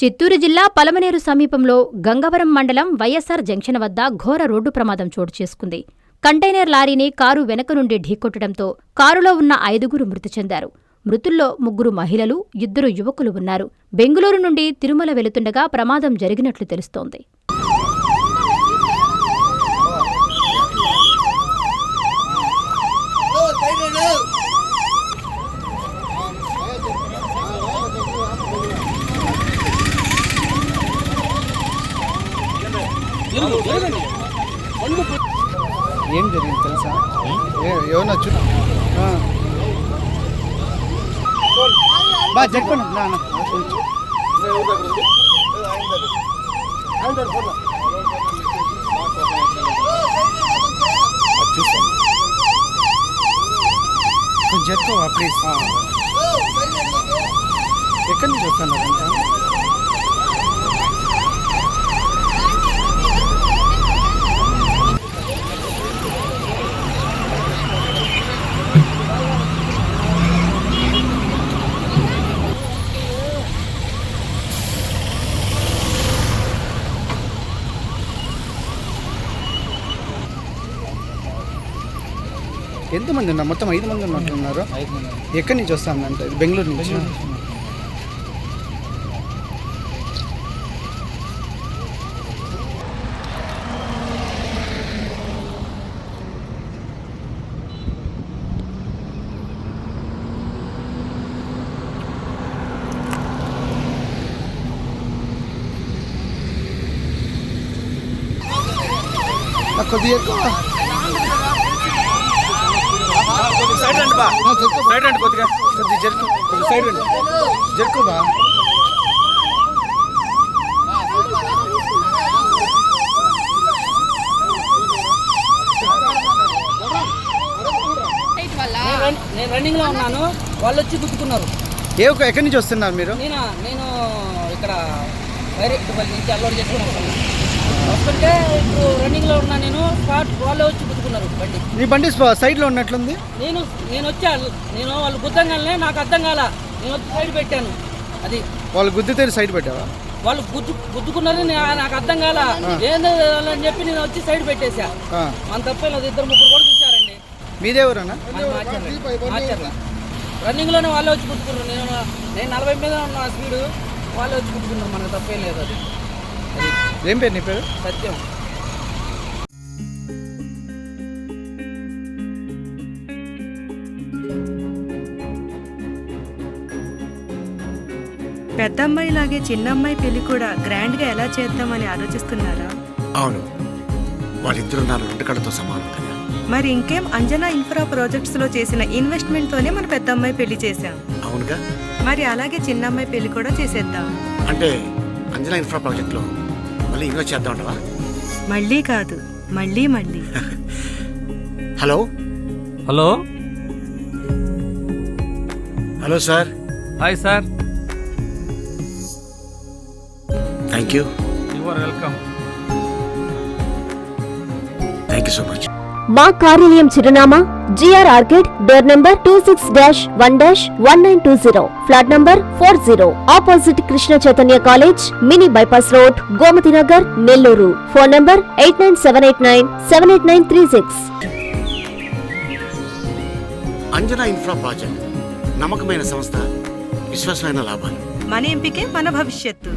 చిత్తూరు జిల్లా పలమనేరు సమీపంలో గంగవరం మండలం వైఎస్సార్ జంక్షన్ వద్ద ఘోర రోడ్డు ప్రమాదం చోటు చేసుకుంది. కంటైనర్ లారీని కారు వెనక నుండి ఢీకొట్టడంతో కారులో ఉన్న 5గురు మృతి చెందారు. మృతుల్లో 3 మహిళలు, 2 యువకులు ఉన్నారు. బెంగుళూరు నుండి తిరుమల వెళుతుండగా ప్రమాదం జరిగినట్లు తెలుస్తోంది. ఏం జరిగింది తెలుసా? ఏమన్నా బాగా చెప్పండి. కొంచెం చెప్పుకోవా ప్లీజ్. ఎక్కడి నుంచి వస్తున్నారంట? ఎంతమంది ఉన్నారు? మొత్తం 5 మంది ఉన్నట్టున్నారు. ఎక్కడి నుంచి వస్తానంటే? బెంగళూరు నుంచి. కొద్దిగా ఎక్కువ సైడ్ రండి బా, సైడ్ రండి, కొద్దిగా జరుపు, కొద్దిగా సైడ్ రండి, జరుపు బా. నేను రన్నింగ్ లో ఉన్నాను, వాళ్ళు వచ్చి గుద్దుకున్నారు. ఎక్కడి నుంచి వస్తున్నారు మీరు? నేను ఇక్కడ వైరెక్ట్పల్లి నుంచి అల్లోడ్ చేసుకుని వస్తుంటే ఇప్పుడు రన్నింగ్ లో ఉన్నా నేను. స్పాట్ వాళ్ళే వచ్చి గుద్దుకున్నారు బండి. నీ బండి సైడ్ లో ఉన్నట్లుంది. నేను వచ్చా, వాళ్ళు గుద్దంగానే నాకు అర్థం కాల, నేను వచ్చి సైడ్ పెట్టాను. అది వాళ్ళు గుద్దితే సైడ్ పెట్టావా? వాళ్ళు గుద్దుకున్నారు, నాకు అర్థం కాల ఏందో అని చెప్పి నేను వచ్చి సైడ్ పెట్టేశా. మన తప్పలేదు, 2-3 కూడా చూసారండి. మీదేవరన్నా? మార్చర్ల రన్నింగ్ లోనే వాళ్ళే వచ్చి గుద్దుకున్నారు. నేను 40 మీద ఉన్న స్పీడ్, వాళ్ళే వచ్చి గుద్దుకున్నారు. మనకు తప్పేం లేదు. అది ఏం పేరు నీ పేరు? సత్యం. పెద్దమ్మాయి లాగే చిన్నమ్మాయి పెళ్లి కూడా గ్రాండ్ గా ఎలా చేద్దామని ఆలోచిస్తున్నారా? అవును, వాళ్ళిద్దరూ నా 2 కళ్ళతో సమానం కదా. మరి ఇంకేం, అంజనా ఇన్ఫ్రా ప్రాజెక్ట్స్ లో చేసిన ఇన్వెస్ట్మెంట్ తోనే మన పెద్దమ్మాయి పెళ్లి చేశాం. అవునుగా, మరి అలాగే చిన్నమ్మాయి పెళ్లి కూడా చేసేద్దాం. అంటే అంజనా ఇన్ఫ్రా ప్రాజెక్ట్ లో మళ్ళీ ఇన్వెస్ట్ చేద్దాం అంటావా? మళ్ళీ కాదు, మళ్ళీ. Hello hello hello sir. Hi sir. Thank you. You are welcome. Thank you so much. మా కార్యాలయం చిరునామా GR arcade, door number 26-1-1920, flat number 40, opposite Krishna Chaitanya college, mini bypass road, Gomathi Nagar, Nellore. Phone number 8978978936. Anjana infra project నమ్మకమైన సంస్థ, విశ్వాసమైన లాభాలు. మన ఎంపికే మన భవిష్యత్తు.